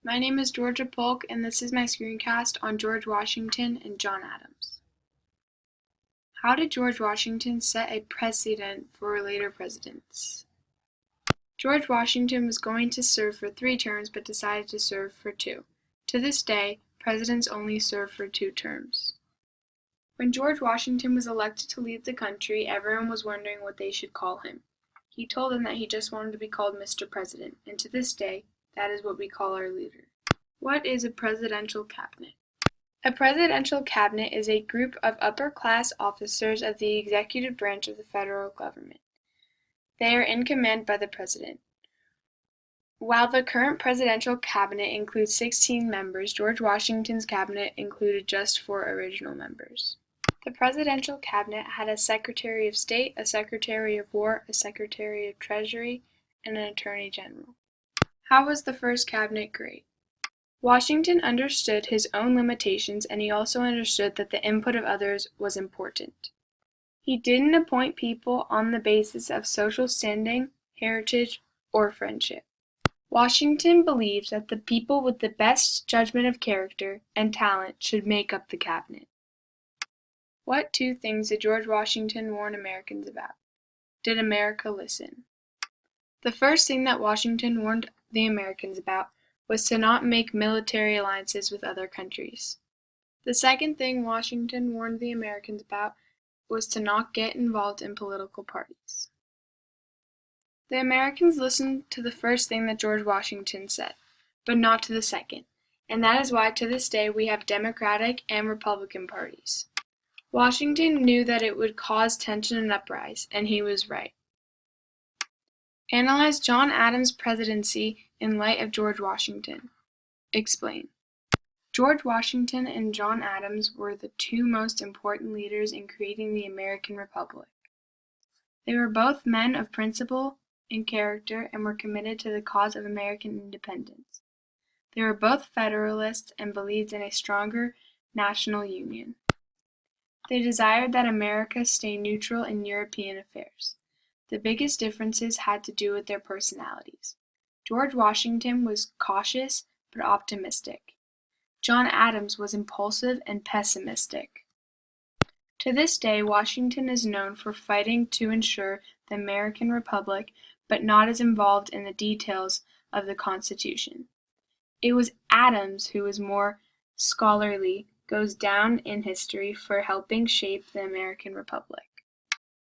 My name is Georgia Polk, and this is my screencast on George Washington and John Adams. How did George Washington set a precedent for later presidents? George Washington was going to serve for 3 terms but decided to serve for 2. To this day, presidents only serve for 2 terms. When George Washington was elected to lead the country, everyone was wondering what they should call him. He told them that he just wanted to be called Mr. President, and to this day, that is what we call our leader. What is a presidential cabinet? A presidential cabinet is a group of upper-class officers of the executive branch of the federal government. They are in command by the president. While the current presidential cabinet includes 16 members, George Washington's cabinet included just 4 original members. The presidential cabinet had a Secretary of State, a Secretary of War, a Secretary of Treasury, and an Attorney General. How was the first cabinet great? Washington understood his own limitations, and he also understood that the input of others was important. He didn't appoint people on the basis of social standing, heritage, or friendship. Washington believed that the people with the best judgment of character and talent should make up the cabinet. What 2 things did George Washington warn Americans about? Did America listen? The first thing that Washington warned the Americans about was to not make military alliances with other countries. The second thing Washington warned the Americans about was to not get involved in political parties. The Americans listened to the first thing that George Washington said, but not to the second, and that is why to this day we have Democratic and Republican parties. Washington knew that it would cause tension and uprising, and he was right. Analyze John Adams' presidency in light of George Washington. Explain. George Washington and John Adams were the 2 most important leaders in creating the American Republic. They were both men of principle and character and were committed to the cause of American independence. They were both Federalists and believed in a stronger national union. They desired that America stay neutral in European affairs. The biggest differences had to do with their personalities. George Washington was cautious but optimistic. John Adams was impulsive and pessimistic. To this day, Washington is known for fighting to ensure the American Republic, but not as involved in the details of the Constitution. It was Adams who was more scholarly, goes down in history for helping shape the American Republic.